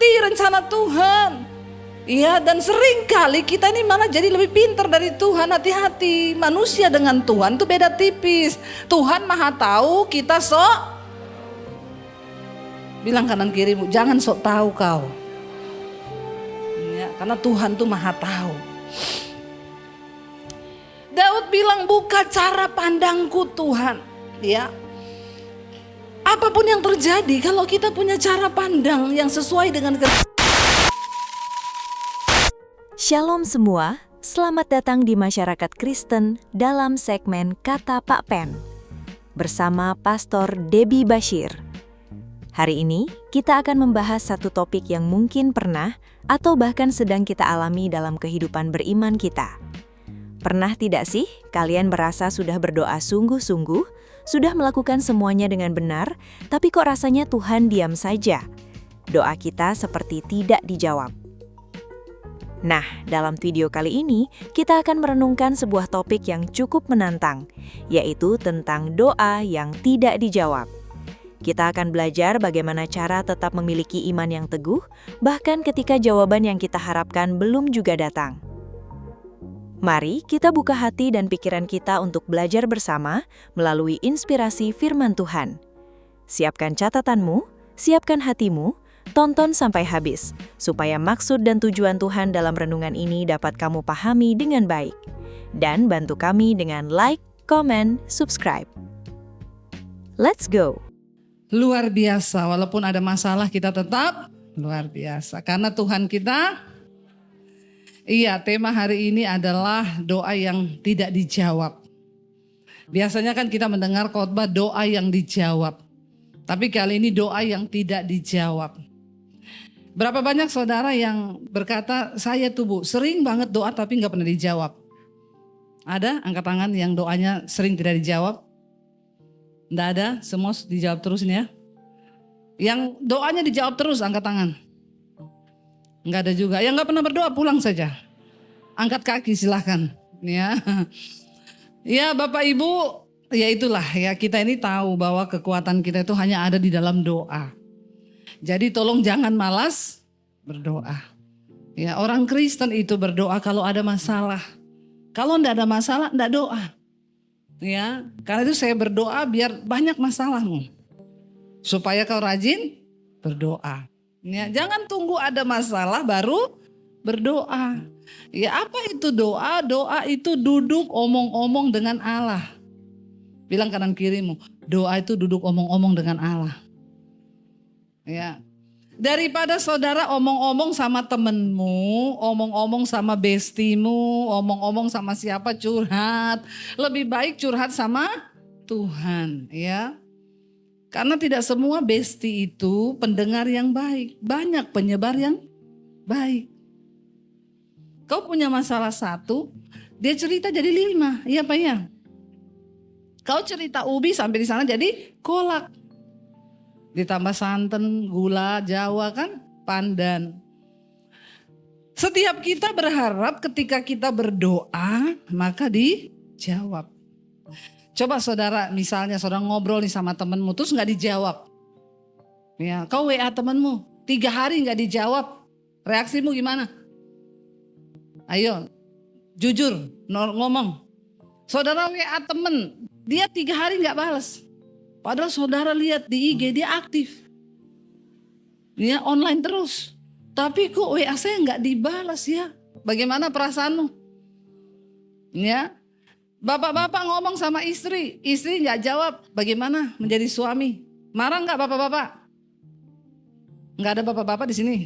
mengerti rencana Tuhan. Iya, dan sering kali kita ini malah jadi lebih pintar dari Tuhan. Hati-hati, manusia dengan Tuhan tuh beda tipis. Tuhan maha tahu, kita sok. Bilang kanan kirimu, jangan sok tahu kau. Ya, karena Tuhan tuh maha tahu. Daud bilang, buka cara pandangku Tuhan. Ya, apapun yang terjadi, kalau kita punya cara pandang yang sesuai dengan Shalom semua, selamat datang di Masyarakat Kristen dalam segmen Kata Pak Pen bersama Pastor Debbie Bashir. Hari ini kita akan membahas satu topik yang mungkin pernah atau bahkan sedang kita alami dalam kehidupan beriman kita. Pernah tidak sih kalian merasa sudah berdoa sungguh-sungguh, sudah melakukan semuanya dengan benar, tapi kok rasanya Tuhan diam saja? Doa kita seperti tidak dijawab. Nah, dalam video kali ini, kita akan merenungkan sebuah topik yang cukup menantang, yaitu tentang doa yang tidak dijawab. Kita akan belajar bagaimana cara tetap memiliki iman yang teguh, bahkan ketika jawaban yang kita harapkan belum juga datang. Mari kita buka hati dan pikiran kita untuk belajar bersama melalui inspirasi firman Tuhan. Siapkan catatanmu, siapkan hatimu, tonton sampai habis, supaya maksud dan tujuan Tuhan dalam renungan ini dapat kamu pahami dengan baik. Dan bantu kami dengan like, comment, subscribe. Let's go! luar biasa. Walaupun ada masalah kita tetap luar biasa. Karena Tuhan kita, iya, tema hari ini adalah doa yang tidak dijawab. Biasanya kan kita mendengar khotbah doa yang dijawab. Tapi kali ini doa yang tidak dijawab. Berapa banyak saudara yang berkata, saya tuh Bu, sering banget doa tapi gak pernah dijawab. Ada angkat tangan yang doanya sering tidak dijawab? Nggak ada, semua dijawab terus nih ya. Yang doanya dijawab terus, angkat tangan. Nggak ada juga. Yang nggak pernah berdoa pulang saja. Angkat kaki silahkan. Ya, ya Bapak Ibu, ya itulah ya, kita ini tahu bahwa kekuatan kita itu hanya ada di dalam doa. Jadi tolong jangan malas berdoa. Ya, orang Kristen itu berdoa kalau ada masalah. Kalau nggak ada masalah, nggak doa. Ya, karena itu saya berdoa biar banyak masalahmu, supaya kau rajin berdoa. Ya, jangan tunggu ada masalah baru berdoa. Ya, apa itu doa? Doa itu duduk omong-omong dengan Allah. Bilang kanan kirimu, doa itu duduk omong-omong dengan Allah. Ya, daripada saudara omong-omong sama temenmu, omong-omong sama bestimu, omong-omong sama siapa curhat, lebih baik curhat sama Tuhan, ya. Karena tidak semua besti itu pendengar yang baik, banyak penyebar yang baik. Kau punya masalah satu, dia cerita jadi 5, iya Pak ya. Kau cerita ubi sampai di sana jadi kolak. Ditambah santan, gula, Jawa kan, pandan. Setiap kita berharap ketika kita berdoa, maka dijawab. Coba saudara, misalnya saudara ngobrol nih sama temenmu, terus gak dijawab. Ya, kau WA temenmu, 3 hari gak dijawab. Reaksimu gimana? Ayo, jujur, ngomong. Saudara WA temen, dia 3 hari gak balas. Padahal saudara lihat di IG dia aktif. Dia online terus. Tapi kok WA saya nggak dibalas ya? Bagaimana perasaanmu? Ya, bapak-bapak ngomong sama istri nggak jawab. Bagaimana menjadi suami? Marah nggak bapak-bapak? Nggak ada bapak-bapak di sini.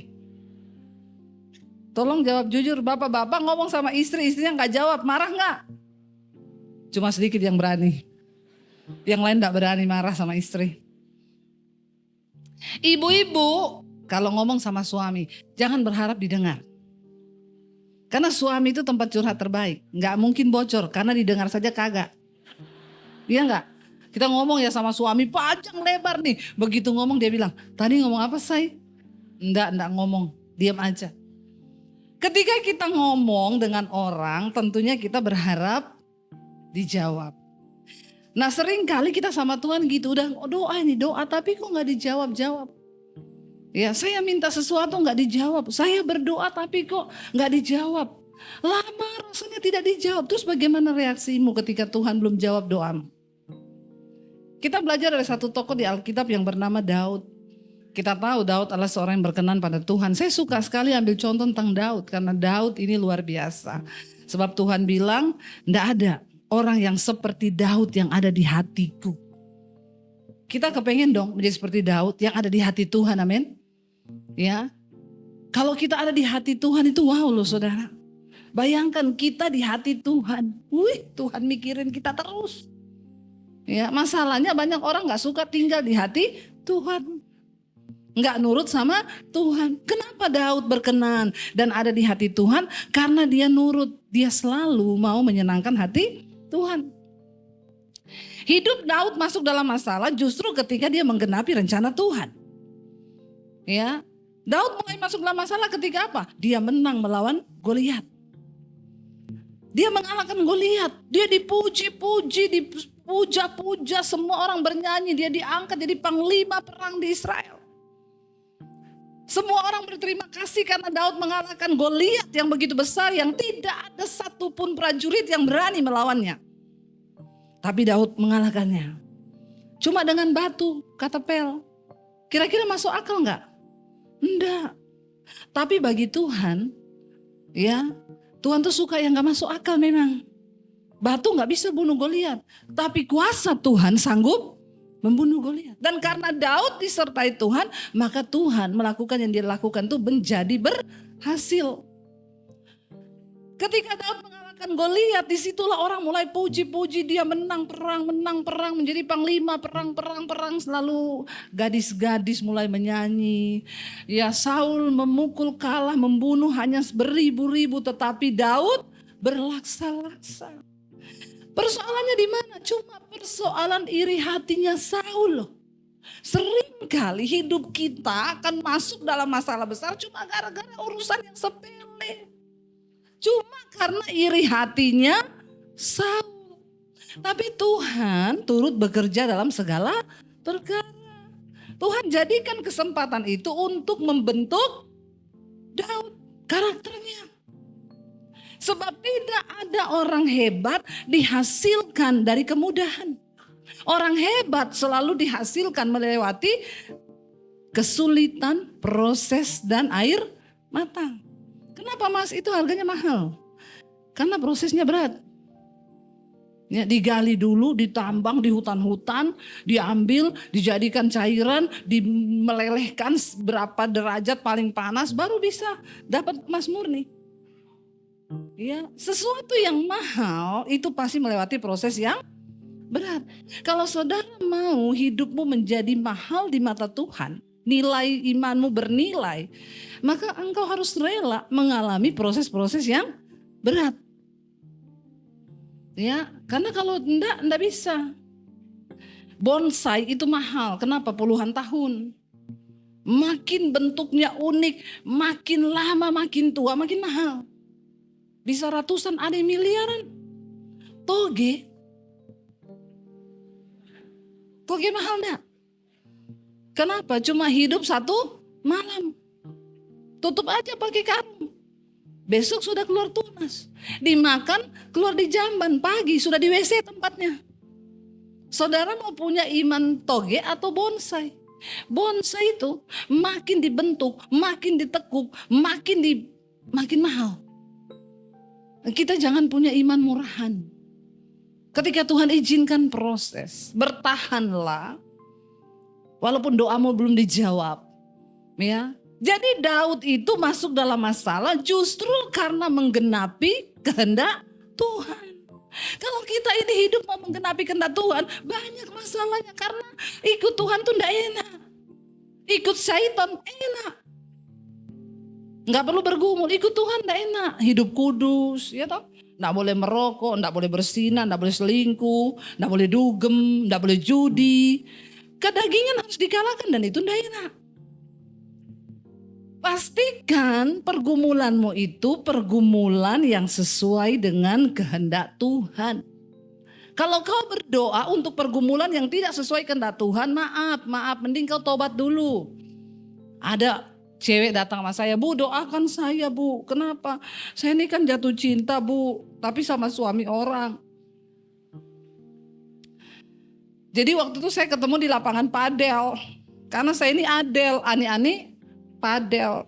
Tolong jawab jujur, bapak-bapak ngomong sama istrinya nggak jawab, marah nggak? Cuma sedikit yang berani. Yang lain gak berani marah sama istri. Ibu-ibu kalau ngomong sama suami, jangan berharap didengar. Karena suami itu tempat curhat terbaik. Gak mungkin bocor karena didengar saja kagak. Iya gak? Kita ngomong ya sama suami panjang lebar nih. Begitu ngomong dia bilang, tadi ngomong apa say? Enggak ngomong, diam aja. Ketika kita ngomong dengan orang, tentunya kita berharap dijawab. Nah sering kali kita sama Tuhan gitu, udah doa ini doa tapi kok gak dijawab-jawab. Ya, saya minta sesuatu nggak dijawab. Saya berdoa tapi kok nggak dijawab. Lama rasanya tidak dijawab. Terus bagaimana reaksimu ketika Tuhan belum jawab doamu? Kita belajar dari satu tokoh di Alkitab yang bernama Daud. Kita tahu Daud adalah seorang yang berkenan pada Tuhan. Saya suka sekali ambil contoh tentang Daud. Karena Daud ini luar biasa. Sebab Tuhan bilang, tidak ada orang yang seperti Daud yang ada di hatiku. Kita kepengen dong menjadi seperti Daud yang ada di hati Tuhan, amin. Ya, kalau kita ada di hati Tuhan itu wow loh saudara. Bayangkan kita di hati Tuhan. Tuhan mikirin kita terus. Ya, masalahnya banyak orang gak suka tinggal di hati Tuhan. Gak nurut sama Tuhan. Kenapa Daud berkenan dan ada di hati Tuhan? Karena dia nurut. Dia selalu mau menyenangkan hati Tuhan. Hidup Daud masuk dalam masalah justru ketika dia menggenapi rencana Tuhan. Ya, Daud mulai masuk dalam masalah ketika apa? Dia menang melawan Goliat. Dia mengalahkan Goliat. Dia dipuji-puji, dipuja-puja, semua orang bernyanyi. Dia diangkat jadi panglima perang di Israel. Semua orang berterima kasih karena Daud mengalahkan Goliat yang begitu besar yang tidak ada satupun prajurit yang berani melawannya. Tapi Daud mengalahkannya. Cuma dengan batu, kata Pel. Kira-kira masuk akal enggak? Enggak. Tapi bagi Tuhan, ya, Tuhan tuh suka yang enggak masuk akal memang. Batu enggak bisa bunuh Goliat, tapi kuasa Tuhan sanggup membunuh Goliat. Dan karena Daud disertai Tuhan, maka Tuhan melakukan yang dia lakukan itu menjadi berhasil. Ketika Daud mengalahkan Goliat, disitulah orang mulai puji-puji dia menang perang, menjadi panglima perang. Selalu gadis-gadis mulai menyanyi. Ya, Saul memukul kalah, membunuh hanya beribu-ribu, tetapi Daud berlaksa-laksa. Persoalannya di mana? Cuma persoalan iri hatinya Saul. Seringkali hidup kita akan masuk dalam masalah besar cuma gara-gara urusan yang sepele. Cuma karena iri hatinya Saul. Tapi Tuhan turut bekerja dalam segala perkara. Tuhan jadikan kesempatan itu untuk membentuk Daud karakternya. Sebab tidak ada orang hebat dihasilkan dari kemudahan. Orang hebat selalu dihasilkan melewati kesulitan, proses, dan air mata. Kenapa Mas itu harganya mahal? Karena prosesnya berat. Ya, digali dulu, ditambang di hutan-hutan, diambil, dijadikan cairan, dimelelehkan berapa derajat paling panas, baru bisa dapat emas murni. Ya, sesuatu yang mahal itu pasti melewati proses yang berat. Kalau saudara mau hidupmu menjadi mahal di mata Tuhan, nilai imanmu bernilai, maka engkau harus rela mengalami proses-proses yang berat. Ya, karena kalau enggak bisa. Bonsai itu mahal. Kenapa? Puluhan tahun. Makin bentuknya unik, makin lama makin tua, makin mahal. Bisa ratusan, ada yang miliaran. Toge mahal enggak? Kenapa? Cuma hidup satu malam. Tutup aja pakai karung. Besok sudah keluar tunas. Dimakan, keluar di jamban. Pagi sudah di WC tempatnya. Saudara mau punya iman toge atau bonsai? Bonsai itu makin dibentuk, makin ditekuk, makin mahal. Kita jangan punya iman murahan. Ketika Tuhan izinkan proses, bertahanlah. Walaupun doamu belum dijawab. Ya. Jadi Daud itu masuk dalam masalah justru karena menggenapi kehendak Tuhan. Kalau kita ini hidup mau menggenapi kehendak Tuhan, banyak masalahnya karena ikut Tuhan tuh enggak enak. Ikut syaitan enak. Enggak perlu bergumul, ikut Tuhan enggak enak. Hidup kudus, ya toh? Enggak boleh merokok, enggak boleh bersinah, enggak boleh selingkuh, enggak boleh dugem, enggak boleh judi. Kedagingan harus dikalahkan dan itu enggak enak. Pastikan pergumulanmu itu pergumulan yang sesuai dengan kehendak Tuhan. Kalau kau berdoa untuk pergumulan yang tidak sesuai kehendak Tuhan, maaf, mending kau tobat dulu. Ada cewek datang sama saya, Bu doakan saya Bu. Kenapa? Saya ini kan jatuh cinta Bu, tapi sama suami orang. Jadi waktu itu saya ketemu di lapangan padel. Karena saya ini Adel, ani-ani padel.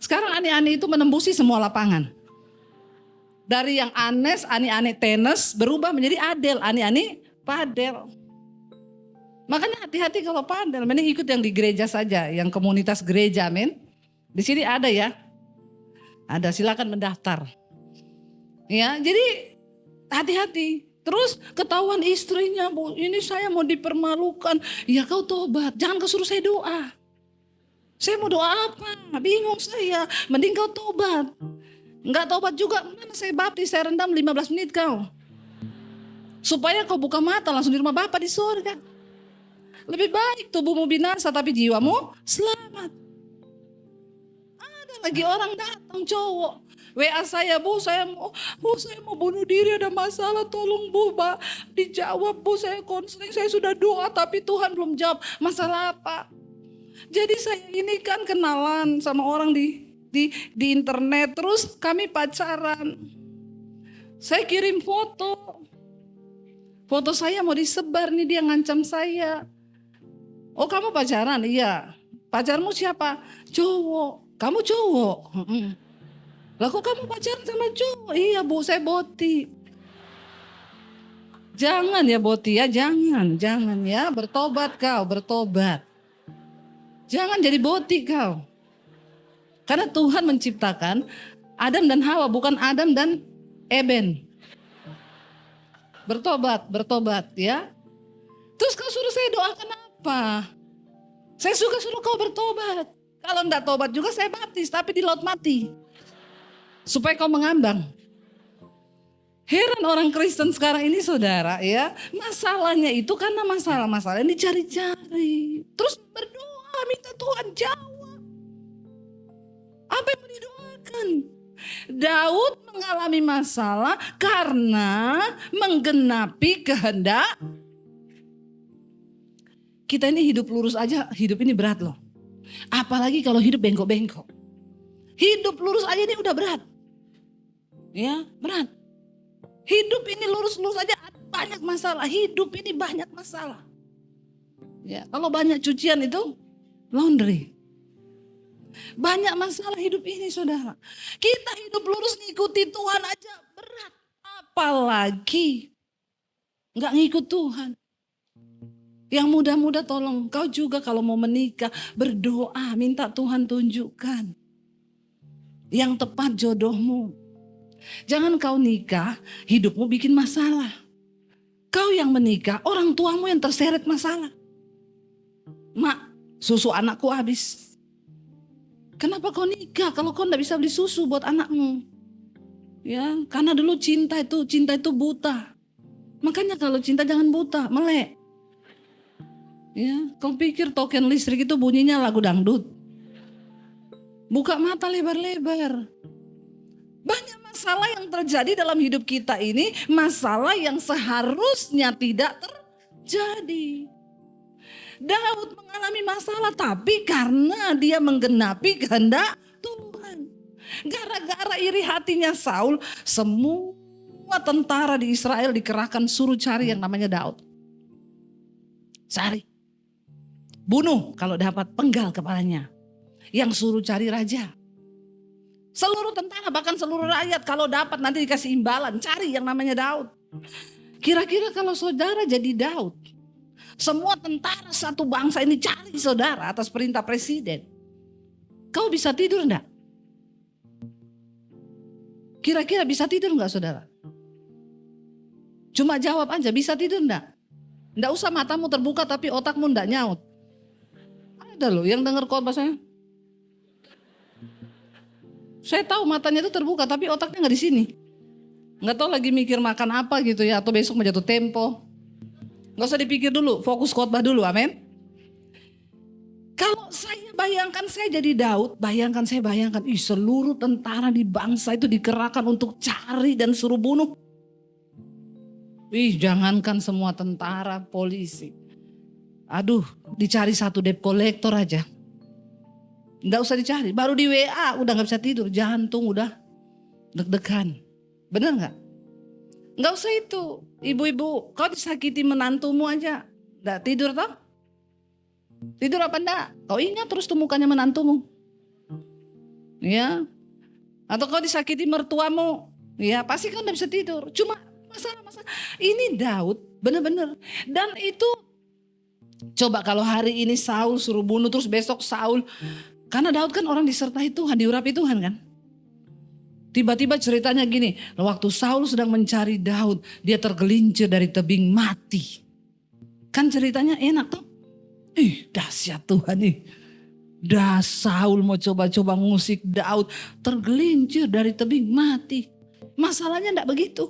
Sekarang ani-ani itu menembusi semua lapangan. Dari yang Anes, ani-ani tenis berubah menjadi Adel, ani-ani padel. Makanya hati-hati kalau padel, mending ikut yang di gereja saja, yang komunitas gereja, amin. Di sini ada ya, ada, silakan mendaftar. Ya, jadi hati-hati. Terus ketahuan istrinya, Bu, ini saya mau dipermalukan. Ya kau tobat, jangan kau suruh saya doa. Saya mau doa apa? Bingung saya, mending kau tobat. Enggak tobat juga, mana saya baptis, saya rendam 15 menit kau. Supaya kau buka mata langsung di rumah Bapa di surga. Lebih baik tubuhmu binasa tapi jiwamu selamat. Ada lagi orang datang cowok. WA saya, Bu, saya mau bunuh diri, ada masalah, tolong Bu, Pak. Dijawab Bu, saya konseling, saya sudah doa tapi Tuhan belum jawab. Masalah apa? Jadi saya ini kan kenalan sama orang di internet, terus kami pacaran. Saya kirim foto. Foto saya mau disebar nih, dia ngancam saya. Oh kamu pacaran? Iya. Pacarmu siapa? Cowok. Kamu cowok? Lah kok kamu pacaran sama cowok? Iya Bu, saya Boti. Jangan ya Boti ya, jangan ya. Bertobat kau, bertobat. Jangan jadi Boti kau. Karena Tuhan menciptakan Adam dan Hawa, bukan Adam dan Eben. Bertobat ya. Terus kau suruh saya doakan apa? Saya suruh kau bertobat. Kalau enggak tobat juga saya baptis, tapi di laut mati. Supaya kau mengambang. Heran orang Kristen sekarang ini saudara ya. Masalahnya itu karena masalah-masalah yang dicari-cari. Terus berdoa minta Tuhan jawab. Apa yang mau didoakan? Daud mengalami masalah karena menggenapi kehendak. Kita ini hidup lurus aja, hidup ini berat loh. Apalagi kalau hidup bengkok-bengkok. Hidup lurus aja ini udah berat. Ya, berat. Hidup ini lurus-lurus aja banyak masalah. Hidup ini banyak masalah. Ya, kalau banyak cucian itu laundry. Banyak masalah hidup ini saudara. Kita hidup lurus ngikuti Tuhan aja berat. Apalagi gak ngikut Tuhan. Yang muda-muda tolong kau juga kalau mau menikah berdoa. Minta Tuhan tunjukkan yang tepat jodohmu. Jangan kau nikah hidupmu bikin masalah. Kau yang menikah orang tuamu yang terseret masalah. Mak, susu anakku habis. Kenapa kau nikah kalau kau tidak bisa beli susu buat anakmu? Ya, karena dulu cinta itu buta. Makanya kalau cinta jangan buta, melek. Ya, kau pikir token listrik itu bunyinya lagu dangdut? Buka mata lebar-lebar. Banyak masalah yang terjadi dalam hidup kita ini, masalah yang seharusnya tidak terjadi. Daud mengalami masalah tapi karena dia menggenapi kehendak Tuhan. Gara-gara iri hatinya Saul, semua tentara di Israel dikerahkan suruh cari yang namanya Daud. Cari. Bunuh kalau dapat, penggal kepalanya. Yang suruh cari raja. Seluruh tentara bahkan seluruh rakyat kalau dapat nanti dikasih imbalan. Cari yang namanya Daud. Kira-kira kalau saudara jadi Daud. Semua tentara satu bangsa ini cari saudara atas perintah presiden. Kau bisa tidur enggak? Kira-kira bisa tidur enggak saudara? Cuma jawab aja, bisa tidur enggak? Enggak usah matamu terbuka tapi otakmu enggak nyaut. Ada loh yang dengar khotbah saya. Saya tahu matanya itu terbuka tapi otaknya enggak di sini. Enggak tahu lagi mikir makan apa gitu ya, atau besok mau jatuh tempo. Gak usah dipikir dulu, fokus khotbah dulu, amin. Kalau saya bayangkan saya jadi Daud, saya bayangkan seluruh tentara di bangsa itu dikerahkan untuk cari dan suruh bunuh. Jangankan semua tentara, polisi. Aduh, dicari satu debt collector aja. Nggak usah dicari, baru di WA udah nggak bisa tidur, jantung udah deg-degan. Bener nggak? Nggak usah itu, ibu-ibu, kau disakiti menantumu aja, nggak tidur toh? Tidur apa enggak? Kau ingat terus tuh mukanya menantumu, ya? Atau kau disakiti mertuamu, ya pasti kan nggak bisa tidur. Cuma masalah-masalah ini Daud bener-bener, dan itu coba kalau hari ini Saul suruh bunuh terus besok Saul, karena Daud kan orang disertai Tuhan, diurapi Tuhan kan. Tiba-tiba ceritanya gini, waktu Saul sedang mencari Daud, dia tergelincir dari tebing mati. Kan ceritanya enak tuh. Dahsyat Tuhan nih. Saul mau coba-coba ngusik Daud, tergelincir dari tebing mati. Masalahnya enggak begitu.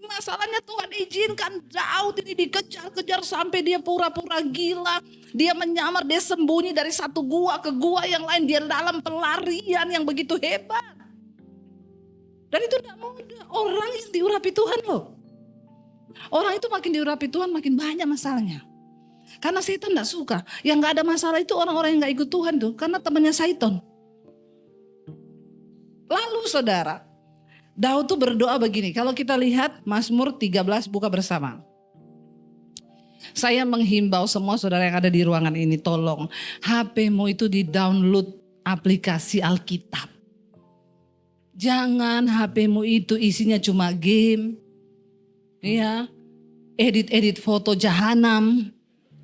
Masalahnya Tuhan izinkan Daud ini dikejar-kejar sampai dia pura-pura gila. Dia menyamar, dia sembunyi dari satu gua ke gua yang lain. Dia dalam pelarian yang begitu hebat. Dan itu tidak mudah. Orang yang diurapi Tuhan loh. Orang itu makin diurapi Tuhan makin banyak masalahnya. Karena setan tidak suka. Yang gak ada masalah itu orang-orang yang gak ikut Tuhan tuh. Karena temannya setan. Lalu saudara, Daud tuh berdoa begini. Kalau kita lihat Mazmur 13, buka bersama. Saya menghimbau semua saudara yang ada di ruangan ini, tolong HP-mu itu di-download aplikasi Alkitab. Jangan HP-mu itu isinya cuma game, ya, edit-edit foto jahanam.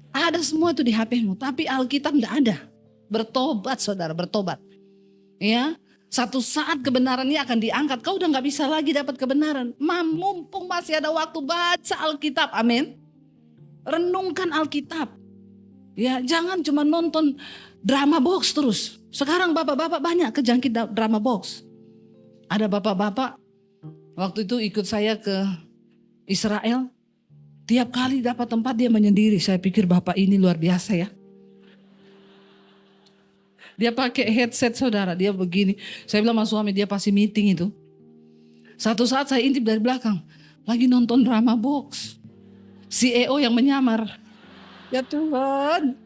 Ada semua itu di HP-mu, tapi Alkitab enggak ada. Bertobat saudara, bertobat. Ya, satu saat kebenarannya akan diangkat. Kau udah gak bisa lagi dapat kebenaran. Mumpung masih ada waktu, baca Alkitab, amin. Renungkan Alkitab. Ya, jangan cuma nonton drama box terus. Sekarang bapak-bapak banyak kejangkit drama box. Ada bapak-bapak waktu itu ikut saya ke Israel. Tiap kali dapat tempat dia menyendiri. Saya pikir bapak ini luar biasa ya. Dia pakai headset saudara, dia begini. Saya bilang sama suami, dia pasti meeting itu. Satu saat saya intip dari belakang, lagi nonton drama box. CEO yang menyamar. Ya Tuhan.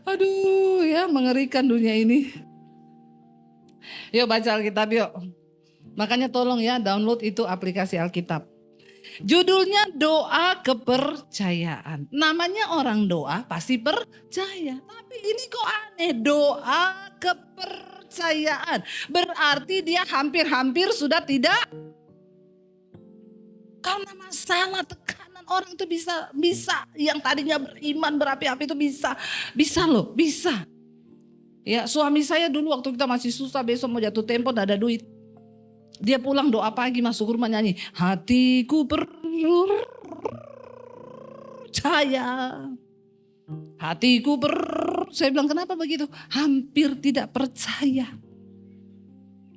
Aduh ya, mengerikan dunia ini. Yuk baca Alkitab yuk. Makanya tolong ya download itu aplikasi Alkitab. Judulnya doa kepercayaan. Namanya orang doa pasti percaya. Tapi ini kok aneh, doa kepercayaan. Berarti dia hampir-hampir sudah tidak. Karena masalah tekanan orang itu bisa. Yang tadinya beriman berapi-api itu bisa loh, bisa. Ya, suami saya dulu waktu kita masih susah, besok mau jatuh tempo gak ada duit. Dia pulang doa pagi masuk rumah nyanyi, hatiku percaya. Hatiku saya bilang kenapa begitu? Hampir tidak percaya.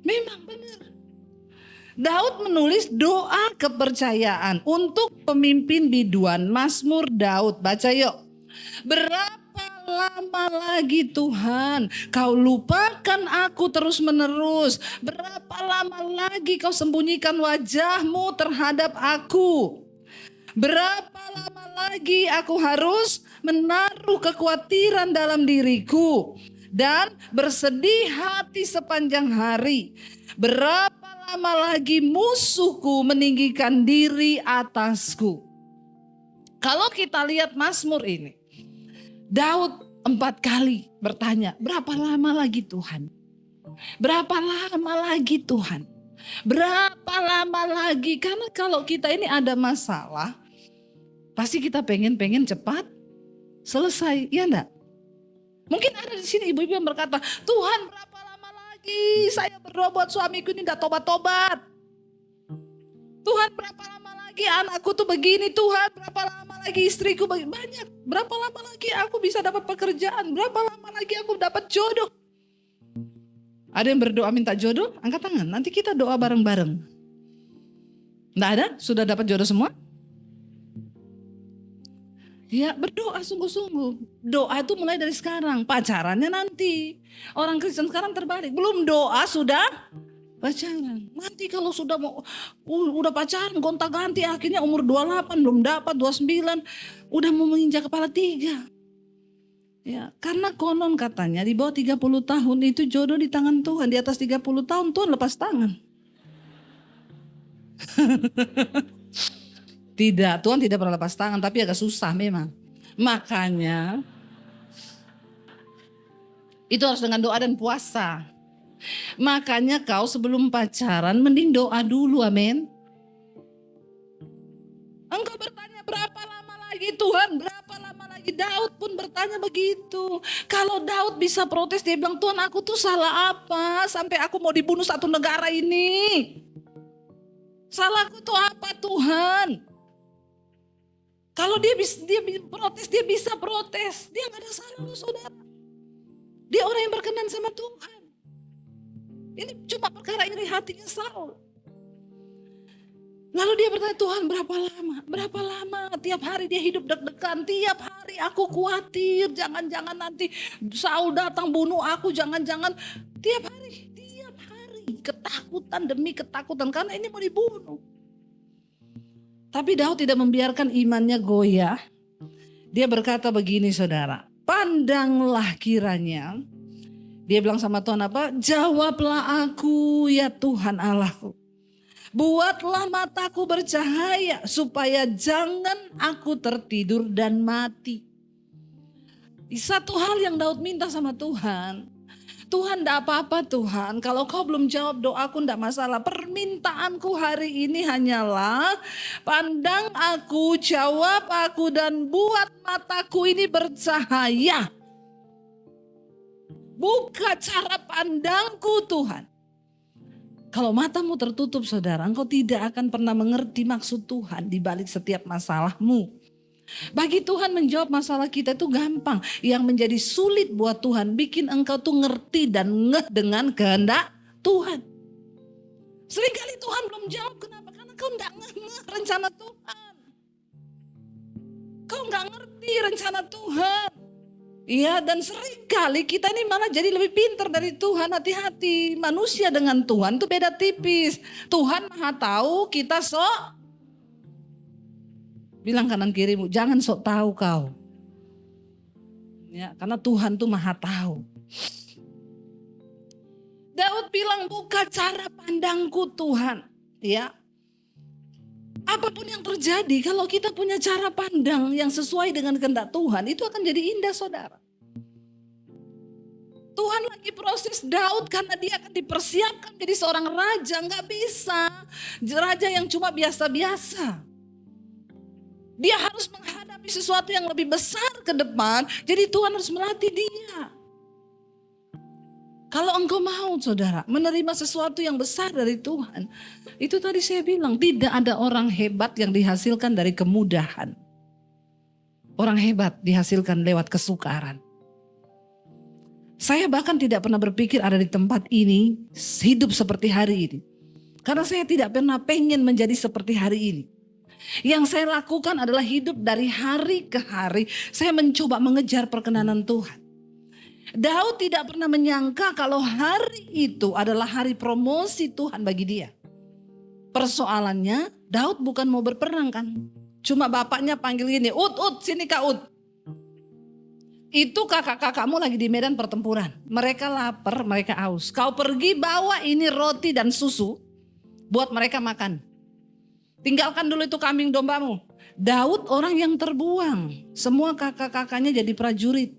Memang benar. Daud menulis doa kepercayaan untuk pemimpin biduan. Mazmur Daud, baca yuk. Berapa lama lagi Tuhan kau lupakan aku terus menerus? Berapa lama lagi kau sembunyikan wajahmu terhadap aku? Berapa lama lagi aku harus menaruh kekhawatiran dalam diriku dan bersedih hati sepanjang hari? Berapa lama lagi musuhku meninggikan diri atasku? Kalau kita lihat Mazmur ini, Daud 4 kali bertanya, berapa lama lagi Tuhan? Berapa lama lagi Tuhan? Berapa lama lagi? Karena kalau kita ini ada masalah, pasti kita pengen cepat selesai, ya enggak? Mungkin ada di sini ibu-ibu yang berkata, Tuhan berapa lama lagi saya berdoa buat suamiku ini enggak tobat-tobat. Tuhan berapa lama lagi anakku tuh begini, Tuhan berapa lama lagi istriku begini. Banyak, berapa lama lagi aku bisa dapat pekerjaan, berapa lama lagi aku dapat jodoh. Ada yang berdoa minta jodoh? Angkat tangan, nanti kita doa bareng-bareng. Nggak ada? Sudah dapat jodoh semua? Ya berdoa sungguh-sungguh. Doa itu mulai dari sekarang, pacarannya nanti. Orang Kristen sekarang terbalik, belum doa sudah Pacaran. Nanti kalau sudah mau udah pacaran gonta-ganti akhirnya umur 28 belum dapat 29 udah mau menginjak kepala 3. Ya, karena konon katanya di bawah 30 tahun itu jodoh di tangan Tuhan, di atas 30 tahun Tuhan lepas tangan. Tidak, Tuhan tidak pernah lepas tangan tapi agak susah memang. Makanya itu harus dengan doa dan puasa. Makanya kau sebelum pacaran mending doa dulu, amin. Engkau bertanya berapa lama lagi Tuhan, berapa lama lagi. Daud pun bertanya begitu. Kalau Daud bisa protes, dia bilang, Tuhan aku tuh salah apa sampai aku mau dibunuh satu negara ini. Salahku tuh apa Tuhan? Kalau dia protes, dia bisa protes. Dia gak ada salah loh saudara. Dia orang yang berkenan sama Tuhan. Ini cuma perkara iri hatinya Saul. Lalu dia bertanya, Tuhan berapa lama? Berapa lama? Tiap hari dia hidup deg-degan. Tiap hari aku khawatir. Jangan-jangan nanti Saul datang bunuh aku. Jangan-jangan. Tiap hari. Ketakutan demi ketakutan. Karena ini mau dibunuh. Tapi Daud tidak membiarkan imannya goyah. Dia berkata begini saudara. Pandanglah kiranya. Dia bilang sama Tuhan apa? Jawablah aku ya Tuhan Allahku. Buatlah mataku bercahaya supaya jangan aku tertidur dan mati. Satu hal yang Daud minta sama Tuhan. Tuhan enggak apa-apa Tuhan. Kalau kau belum jawab doaku enggak masalah. Permintaanku hari ini hanyalah pandang aku, jawab aku dan buat mataku ini bercahaya. Buka cara pandangku Tuhan. Kalau matamu tertutup saudara, engkau tidak akan pernah mengerti maksud Tuhan di balik setiap masalahmu. Bagi Tuhan menjawab masalah kita itu gampang. Yang menjadi sulit buat Tuhan, bikin engkau tuh ngerti dan ngeh dengan kehendak Tuhan. Seringkali Tuhan belum jawab, kenapa? Karena kau gak ngeh rencana Tuhan. Kau gak ngerti rencana Tuhan. Iya, dan seringkali kita ini malah jadi lebih pintar dari Tuhan. Hati-hati, manusia dengan Tuhan tuh beda tipis. Tuhan maha tahu, kita sok. Bilang kanan kirimu, jangan sok tahu kau. Ya, karena Tuhan tuh maha tahu. Daud bilang buka cara pandangku Tuhan. Ya, apapun yang terjadi, kalau kita punya cara pandang yang sesuai dengan kehendak Tuhan, itu akan jadi indah saudara. Tuhan lagi proses Daud karena dia akan dipersiapkan jadi seorang raja. Nggak bisa, raja yang cuma biasa-biasa. Dia harus menghadapi sesuatu yang lebih besar ke depan, jadi Tuhan harus melatih dia. Kalau engkau mau saudara menerima sesuatu yang besar dari Tuhan, itu tadi saya bilang tidak ada orang hebat yang dihasilkan dari kemudahan. Orang hebat dihasilkan lewat kesukaran. Saya bahkan tidak pernah berpikir ada di tempat ini hidup seperti hari ini. Karena saya tidak pernah pengen menjadi seperti hari ini. Yang saya lakukan adalah hidup dari hari ke hari. Saya mencoba mengejar perkenanan Tuhan. Daud tidak pernah menyangka kalau hari itu adalah hari promosi Tuhan bagi dia. Persoalannya Daud bukan mau berperang kan. Cuma bapaknya panggil gini, Ut, sini Kak Ut. Itu kakak-kakakmu lagi di medan pertempuran. Mereka lapar, mereka haus. Kau pergi bawa ini roti dan susu buat mereka makan. Tinggalkan dulu itu kambing dombamu. Daud orang yang terbuang. Semua kakak-kakaknya jadi prajurit.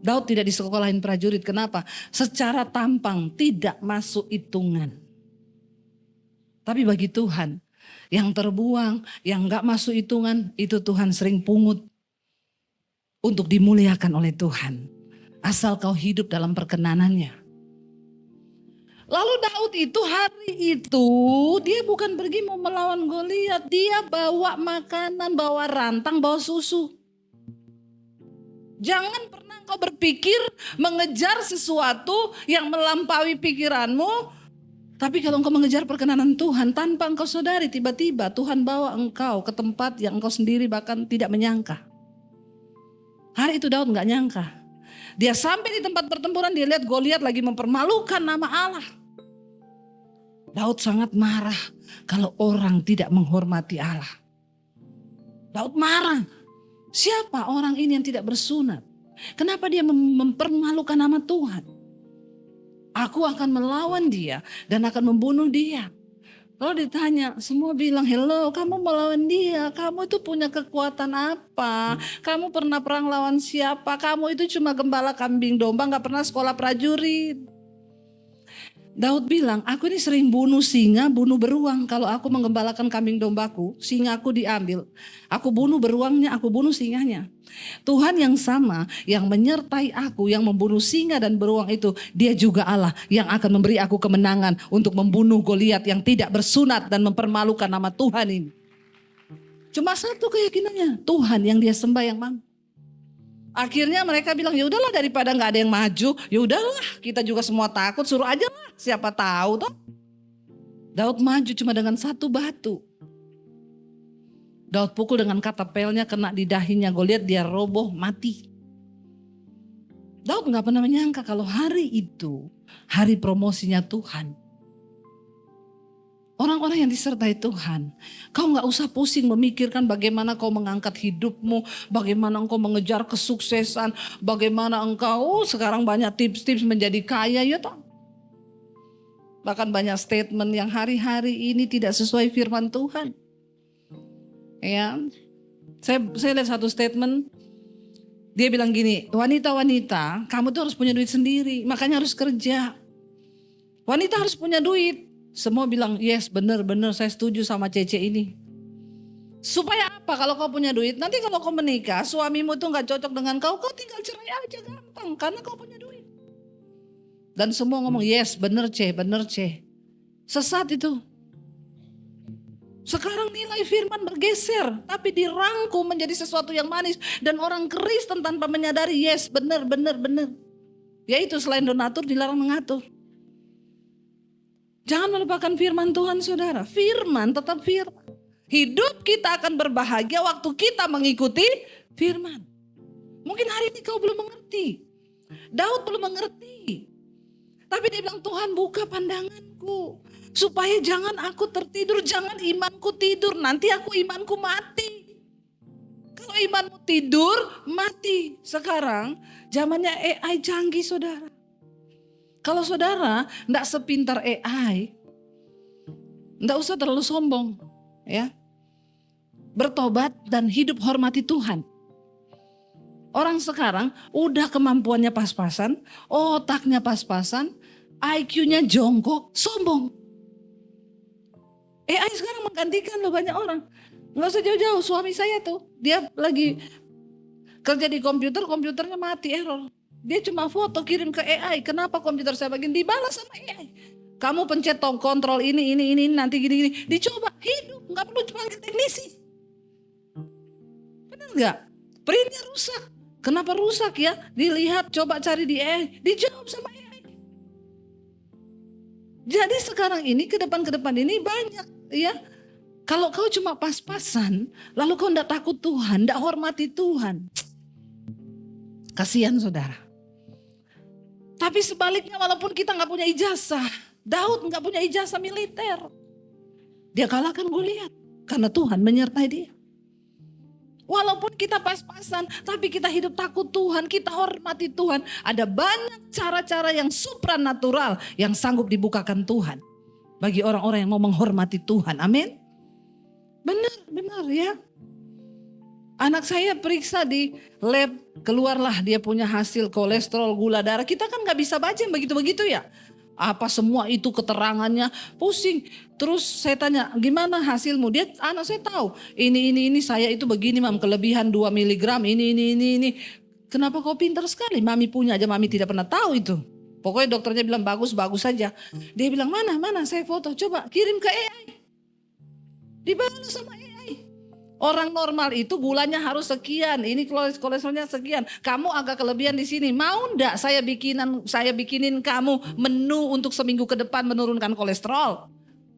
Daud tidak disekolahin prajurit. Kenapa? Secara tampang tidak masuk hitungan. Tapi bagi Tuhan, yang terbuang, yang gak masuk hitungan, itu Tuhan sering pungut. Untuk dimuliakan oleh Tuhan. Asal kau hidup dalam perkenanannya. Lalu Daud itu hari itu dia bukan pergi mau melawan Goliat. Dia bawa makanan, bawa rantang, bawa susu. Jangan pernah kau berpikir mengejar sesuatu yang melampaui pikiranmu. Tapi kalau engkau mengejar perkenanan Tuhan tanpa engkau sadari, tiba-tiba Tuhan bawa engkau ke tempat yang engkau sendiri bahkan tidak menyangka. Hari itu Daud gak nyangka. Dia sampai di tempat pertempuran, dia lihat Goliat lagi mempermalukan nama Allah. Daud sangat marah kalau orang tidak menghormati Allah. Daud marah. Siapa orang ini yang tidak bersunat? Kenapa dia mempermalukan nama Tuhan? Aku akan melawan dia dan akan membunuh dia. Lalu ditanya, semua bilang, hello, kamu melawan dia, kamu itu punya kekuatan apa? Kamu pernah perang lawan siapa? Kamu itu cuma gembala kambing domba, gak pernah sekolah prajurit. Daud bilang, aku ini sering bunuh singa, bunuh beruang. Kalau aku menggembalakan kambing dombaku, singaku diambil. Aku bunuh beruangnya, aku bunuh singanya. Tuhan yang sama, yang menyertai aku, yang membunuh singa dan beruang itu, dia juga Allah yang akan memberi aku kemenangan untuk membunuh Goliat yang tidak bersunat dan mempermalukan nama Tuhan ini. Cuma satu keyakinannya, Tuhan yang dia sembah yang mana. Akhirnya mereka bilang, ya udahlah daripada nggak ada yang maju, ya udahlah kita juga semua takut, suruh aja lah, siapa tahu toh. Daud maju cuma dengan satu batu. Daud pukul dengan katapelnya, kena di dahinya Goliat, dia roboh mati. Daud nggak pernah menyangka kalau hari itu hari promosinya Tuhan. Orang-orang yang disertai Tuhan, kau gak usah pusing memikirkan bagaimana kau mengangkat hidupmu, bagaimana engkau mengejar kesuksesan, bagaimana engkau sekarang banyak tips-tips menjadi kaya, ya toh. Bahkan banyak statement yang hari-hari ini tidak sesuai firman Tuhan. Ya, saya lihat satu statement, dia bilang gini, wanita-wanita, kamu tuh harus punya duit sendiri, makanya harus kerja. Wanita harus punya duit. Semua bilang, yes benar-benar saya setuju sama Cece ini. Supaya apa? Kalau kau punya duit, nanti kalau kau menikah, suamimu tuh gak cocok dengan kau, kau tinggal cerai aja gampang. Karena kau punya duit. Dan semua ngomong, yes benar Ce. Sesat itu. Sekarang nilai firman bergeser, tapi dirangkum menjadi sesuatu yang manis. Dan orang Kristen tanpa menyadari, yes benar. Yaitu selain donatur dilarang mengatur. Jangan melupakan firman Tuhan saudara. Firman tetap firman. Hidup kita akan berbahagia waktu kita mengikuti firman. Mungkin hari ini kau belum mengerti. Daud belum mengerti. Tapi dia bilang, Tuhan buka pandanganku. Supaya jangan aku tertidur, jangan imanku tidur. Nanti imanku mati. Kalau imanmu tidur, mati. Sekarang zamannya AI canggih saudara. Kalau saudara enggak sepintar AI, enggak usah terlalu sombong, ya. Bertobat dan hidup hormati Tuhan. Orang sekarang udah kemampuannya pas-pasan, otaknya pas-pasan, IQ-nya jongkok, sombong. AI sekarang menggantikan loh banyak orang. Enggak usah jauh-jauh, suami saya tuh, dia lagi kerja di komputer, komputernya mati, error. Dia cuma foto kirim ke AI. Kenapa komputer saya bagian dibalas sama AI? Kamu pencet kontrol ini, nanti gini. Dicoba, hidup. Gak perlu panggil teknisi. Benar gak? Printnya rusak. Kenapa rusak ya? Dilihat, coba cari di AI. Dijawab sama AI. Jadi sekarang ini, ke depan ini banyak. Ya. Kalau kau cuma pas-pasan, lalu kau gak takut Tuhan, gak hormati Tuhan. Kasihan saudara. Tapi sebaliknya walaupun kita gak punya ijazah, Daud gak punya ijazah militer. Dia kalahkan Goliat karena Tuhan menyertai dia. Walaupun kita pas-pasan, tapi kita hidup takut Tuhan, kita hormati Tuhan. Ada banyak cara-cara yang supranatural yang sanggup dibukakan Tuhan. Bagi orang-orang yang mau menghormati Tuhan, amin. Benar ya. Anak saya periksa di lab, keluarlah dia punya hasil kolesterol, gula darah. Kita kan gak bisa baca yang begitu-begitu ya. Apa semua itu keterangannya, pusing. Terus saya tanya, gimana hasilmu? Dia, anak saya tahu, ini saya itu begini mam, kelebihan 2 miligram, ini. Kenapa kau pintar sekali? Mami punya aja, mami tidak pernah tahu itu. Pokoknya dokternya bilang bagus saja. Dia bilang mana saya foto, coba kirim ke AI. Dibalas sama AI. Orang normal itu gulanya harus sekian, ini kolesterolnya sekian. Kamu agak kelebihan di sini. Mau enggak saya bikinin kamu menu untuk seminggu ke depan menurunkan kolesterol?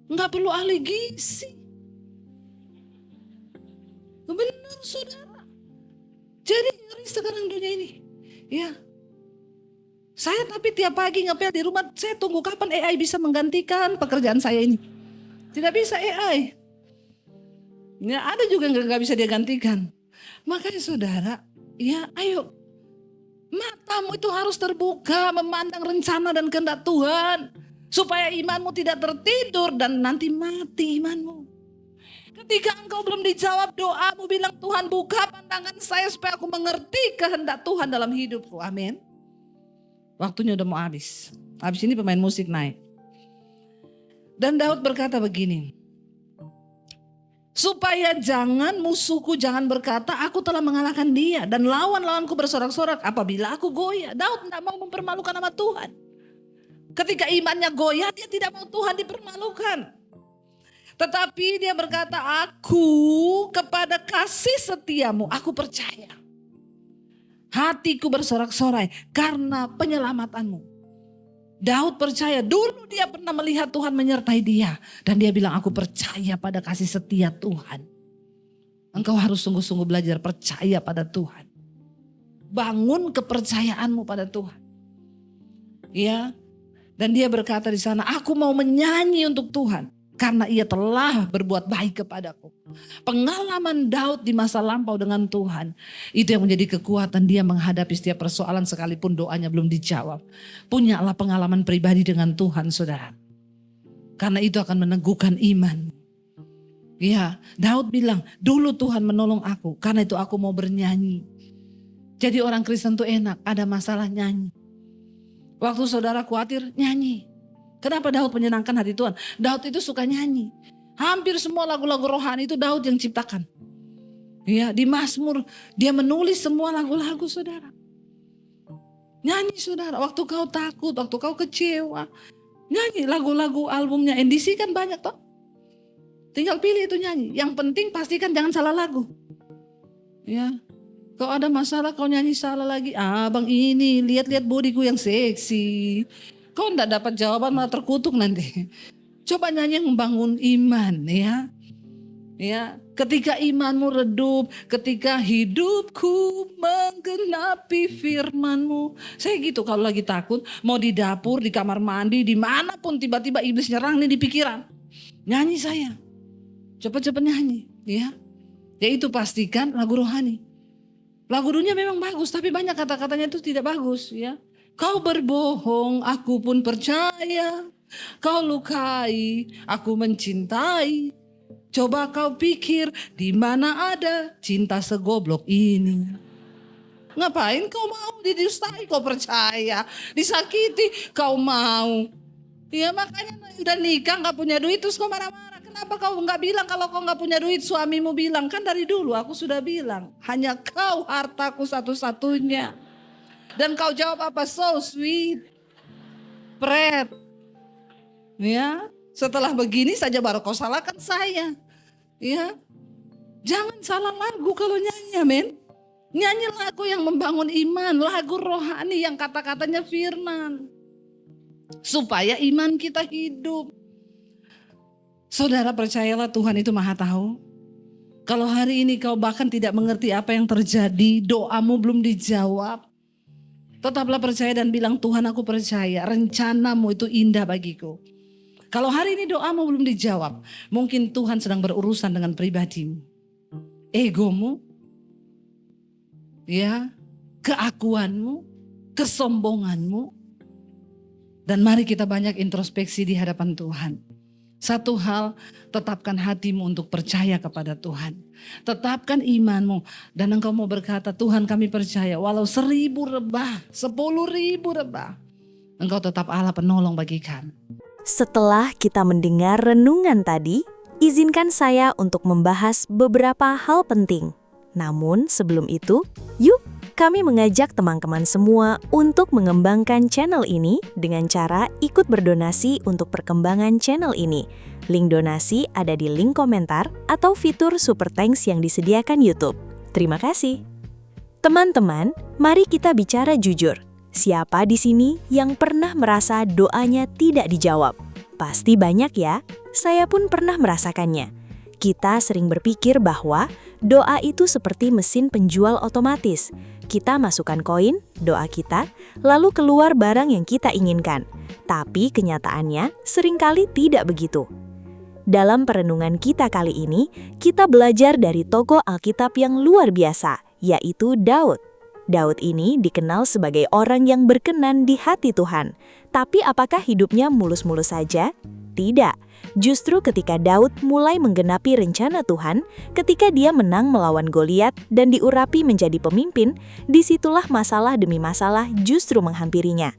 Enggak perlu ahli gizi. Benar saudara. Jadi ngeri sekarang dunia ini. Ya. Saya tapi tiap pagi ngepel di rumah, saya tunggu kapan AI bisa menggantikan pekerjaan saya ini. Tidak bisa AI. Ya, ada juga nggak bisa dia gantikan. Makanya saudara, ya ayo, matamu itu harus terbuka memandang rencana dan kehendak Tuhan. Supaya imanmu tidak tertidur dan nanti mati imanmu. Ketika engkau belum dijawab doamu, bilang Tuhan buka pandangan saya supaya aku mengerti kehendak Tuhan dalam hidupku. Amin. Waktunya udah mau habis. Habis ini pemain musik naik. Dan Daud berkata begini. Supaya musuhku jangan berkata aku telah mengalahkan dia. Dan lawan-lawanku bersorak-sorak apabila aku goyah. Daud tidak mau mempermalukan nama Tuhan. Ketika imannya goyah, dia tidak mau Tuhan dipermalukan. Tetapi dia berkata, aku kepada kasih setiamu, aku percaya. Hatiku bersorak-sorai karena penyelamatanmu. Daud percaya, dulu dia pernah melihat Tuhan menyertai dia. Dan dia bilang, aku percaya pada kasih setia Tuhan. Engkau harus sungguh-sungguh belajar percaya pada Tuhan. Bangun kepercayaanmu pada Tuhan. Ya. Dan dia berkata di sana, aku mau menyanyi untuk Tuhan. Karena ia telah berbuat baik kepadaku. Pengalaman Daud di masa lampau dengan Tuhan. Itu yang menjadi kekuatan dia menghadapi setiap persoalan sekalipun doanya belum dijawab. Punyalah pengalaman pribadi dengan Tuhan saudara. Karena itu akan meneguhkan iman. Ya, Daud bilang dulu Tuhan menolong aku. Karena itu aku mau bernyanyi. Jadi orang Kristen tuh enak, ada masalah nyanyi. Waktu saudara khawatir nyanyi. Kenapa Daud menyenangkan hati Tuhan? Daud itu suka nyanyi. Hampir semua lagu-lagu rohani itu Daud yang ciptakan. Ya, di Mazmur dia menulis semua lagu-lagu saudara. Nyanyi saudara, waktu kau takut, waktu kau kecewa. Nyanyi lagu-lagu albumnya NDC kan banyak toh. Tinggal pilih itu nyanyi. Yang penting pastikan jangan salah lagu. Ya. Kau ada masalah kau nyanyi salah lagi. Bang ini lihat-lihat bodiku yang seksi. Kau enggak dapat jawaban malah terkutuk nanti. Coba nyanyi yang membangun iman ya. Ya, ketika imanmu redup, ketika hidupku menggenapi firman-Mu. Saya gitu kalau lagi takut, mau di dapur, di kamar mandi, dimanapun tiba-tiba iblis nyerang nih di pikiran. Nyanyi saya. Cepat-cepat nyanyi ya. Ya itu pastikan lagu rohani. Lagu dunia memang bagus tapi banyak kata-katanya itu tidak bagus ya. Kau berbohong, aku pun percaya. Kau lukai, aku mencintai. Coba kau pikir di mana ada cinta segoblok ini. Ngapain kau mau didustai, kau percaya. Disakiti, kau mau. Ya makanya udah nikah gak punya duit terus kau marah-marah. Kenapa kau gak bilang kalau kau gak punya duit, suamimu bilang. Kan dari dulu aku sudah bilang. Hanya kau hartaku satu-satunya. Dan kau jawab apa? So sweet. Pret. Ya. Setelah begini saja baru kau salahkan saya. Ya. Jangan salah lagu kalau nyanyi, amin. Nyanyi lagu yang membangun iman. Lagu rohani yang kata-katanya firman. Supaya iman kita hidup. Saudara percayalah Tuhan itu maha tahu. Kalau hari ini kau bahkan tidak mengerti apa yang terjadi. Doamu belum dijawab. Tetaplah percaya dan bilang Tuhan aku percaya rencanamu itu indah bagiku. Kalau hari ini doamu belum dijawab, mungkin Tuhan sedang berurusan dengan pribadimu. Egomu, ya, keakuanmu, kesombonganmu. Dan mari kita banyak introspeksi di hadapan Tuhan. Satu hal, tetapkan hatimu untuk percaya kepada Tuhan. Tetapkan imanmu. Dan engkau mau berkata, Tuhan kami percaya walau 1000 rebah, 10.000 rebah. Engkau tetap Allah penolong bagi kami. Setelah kita mendengar renungan tadi, izinkan saya untuk membahas beberapa hal penting. Namun sebelum itu, yuk kami mengajak teman-teman semua untuk mengembangkan channel ini dengan cara ikut berdonasi untuk perkembangan channel ini. Link donasi ada di link komentar atau fitur Super Thanks yang disediakan YouTube. Terima kasih. Teman-teman, mari kita bicara jujur. Siapa di sini yang pernah merasa doanya tidak dijawab? Pasti banyak ya, saya pun pernah merasakannya. Kita sering berpikir bahwa doa itu seperti mesin penjual otomatis. Kita masukkan koin, doa kita, lalu keluar barang yang kita inginkan. Tapi kenyataannya seringkali tidak begitu. Dalam perenungan kita kali ini, kita belajar dari tokoh Alkitab yang luar biasa, yaitu Daud. Daud ini dikenal sebagai orang yang berkenan di hati Tuhan. Tapi apakah hidupnya mulus-mulus saja? Tidak. Justru ketika Daud mulai menggenapi rencana Tuhan, ketika dia menang melawan Goliat dan diurapi menjadi pemimpin, disitulah masalah demi masalah justru menghampirinya.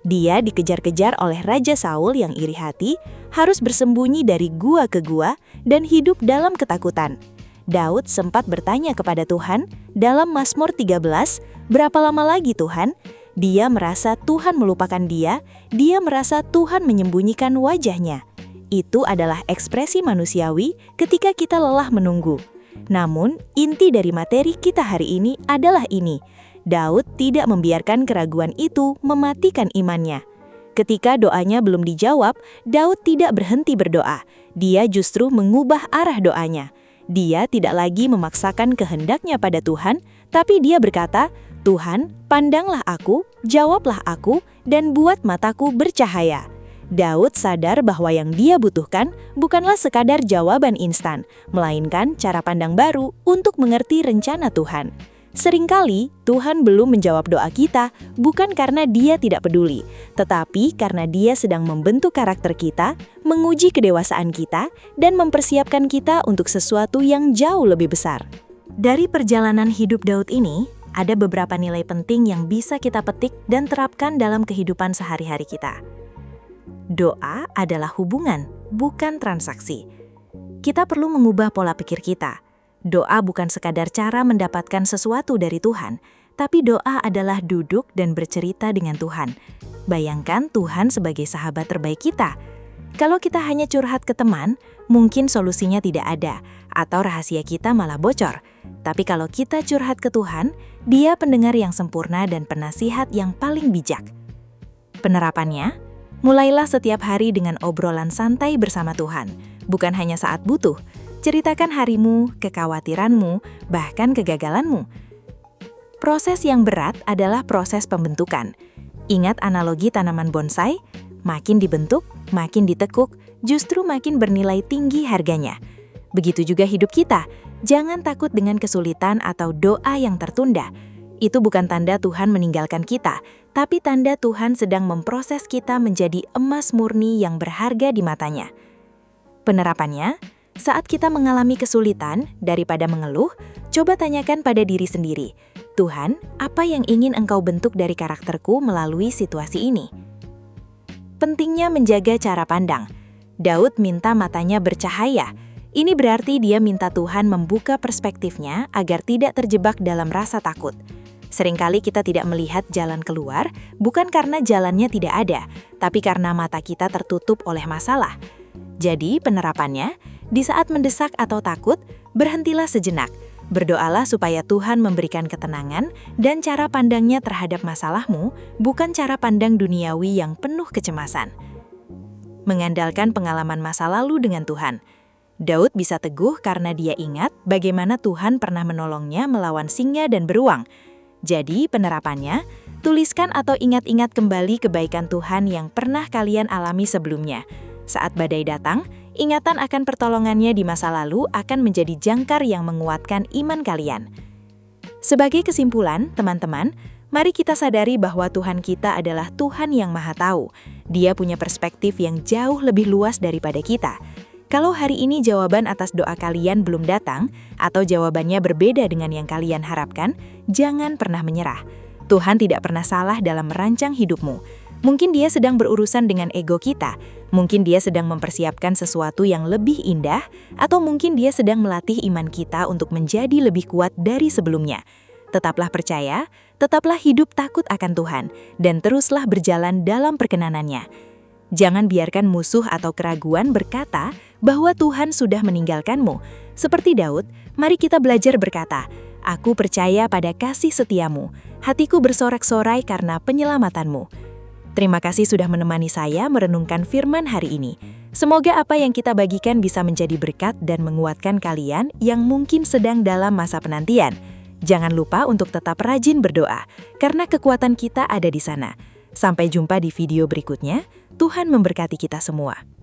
Dia dikejar-kejar oleh Raja Saul yang iri hati, harus bersembunyi dari gua ke gua, dan hidup dalam ketakutan. Daud sempat bertanya kepada Tuhan dalam Mazmur 13, "Berapa lama lagi Tuhan?" Dia merasa Tuhan melupakan dia merasa Tuhan menyembunyikan wajahnya. Itu adalah ekspresi manusiawi ketika kita lelah menunggu. Namun, inti dari materi kita hari ini adalah ini. Daud tidak membiarkan keraguan itu mematikan imannya. Ketika doanya belum dijawab, Daud tidak berhenti berdoa. Dia justru mengubah arah doanya. Dia tidak lagi memaksakan kehendaknya pada Tuhan, tapi dia berkata, "Tuhan, pandanglah aku, jawablah aku, dan buat mataku bercahaya." Daud sadar bahwa yang dia butuhkan bukanlah sekadar jawaban instan, melainkan cara pandang baru untuk mengerti rencana Tuhan. Seringkali Tuhan belum menjawab doa kita bukan karena Dia tidak peduli, tetapi karena Dia sedang membentuk karakter kita, menguji kedewasaan kita, dan mempersiapkan kita untuk sesuatu yang jauh lebih besar. Dari perjalanan hidup Daud ini, ada beberapa nilai penting yang bisa kita petik dan terapkan dalam kehidupan sehari-hari kita. Doa adalah hubungan, bukan transaksi. Kita perlu mengubah pola pikir kita. Doa bukan sekadar cara mendapatkan sesuatu dari Tuhan, tapi doa adalah duduk dan bercerita dengan Tuhan. Bayangkan Tuhan sebagai sahabat terbaik kita. Kalau kita hanya curhat ke teman, mungkin solusinya tidak ada, atau rahasia kita malah bocor. Tapi kalau kita curhat ke Tuhan, Dia pendengar yang sempurna dan penasihat yang paling bijak. Penerapannya, mulailah setiap hari dengan obrolan santai bersama Tuhan, bukan hanya saat butuh. Ceritakan harimu, kekhawatiranmu, bahkan kegagalanmu. Proses yang berat adalah proses pembentukan. Ingat analogi tanaman bonsai? Makin dibentuk, makin ditekuk, justru makin bernilai tinggi harganya. Begitu juga hidup kita. Jangan takut dengan kesulitan atau doa yang tertunda. Itu bukan tanda Tuhan meninggalkan kita, tapi tanda Tuhan sedang memproses kita menjadi emas murni yang berharga di matanya. Penerapannya, saat kita mengalami kesulitan, daripada mengeluh, coba tanyakan pada diri sendiri, "Tuhan, apa yang ingin Engkau bentuk dari karakterku melalui situasi ini?" Pentingnya menjaga cara pandang. Daud minta matanya bercahaya. Ini berarti dia minta Tuhan membuka perspektifnya agar tidak terjebak dalam rasa takut. Seringkali kita tidak melihat jalan keluar, bukan karena jalannya tidak ada, tapi karena mata kita tertutup oleh masalah. Jadi, penerapannya, di saat mendesak atau takut, berhentilah sejenak. Berdoalah supaya Tuhan memberikan ketenangan dan cara pandangnya terhadap masalahmu, bukan cara pandang duniawi yang penuh kecemasan. Mengandalkan pengalaman masa lalu dengan Tuhan. Daud bisa teguh karena dia ingat bagaimana Tuhan pernah menolongnya melawan singa dan beruang. Jadi, penerapannya, tuliskan atau ingat-ingat kembali kebaikan Tuhan yang pernah kalian alami sebelumnya. Saat badai datang, ingatan akan pertolongannya di masa lalu akan menjadi jangkar yang menguatkan iman kalian. Sebagai kesimpulan, teman-teman, mari kita sadari bahwa Tuhan kita adalah Tuhan yang Maha Tahu. Dia punya perspektif yang jauh lebih luas daripada kita. Kalau hari ini jawaban atas doa kalian belum datang, atau jawabannya berbeda dengan yang kalian harapkan, jangan pernah menyerah. Tuhan tidak pernah salah dalam merancang hidupmu. Mungkin Dia sedang berurusan dengan ego kita, mungkin Dia sedang mempersiapkan sesuatu yang lebih indah, atau mungkin Dia sedang melatih iman kita untuk menjadi lebih kuat dari sebelumnya. Tetaplah percaya, tetaplah hidup takut akan Tuhan, dan teruslah berjalan dalam perkenanannya. Jangan biarkan musuh atau keraguan berkata bahwa Tuhan sudah meninggalkanmu. Seperti Daud, mari kita belajar berkata, "Aku percaya pada kasih setiamu, hatiku bersorak-sorai karena penyelamatanmu." Terima kasih sudah menemani saya merenungkan firman hari ini. Semoga apa yang kita bagikan bisa menjadi berkat dan menguatkan kalian yang mungkin sedang dalam masa penantian. Jangan lupa untuk tetap rajin berdoa, karena kekuatan kita ada di sana. Sampai jumpa di video berikutnya. Tuhan memberkati kita semua.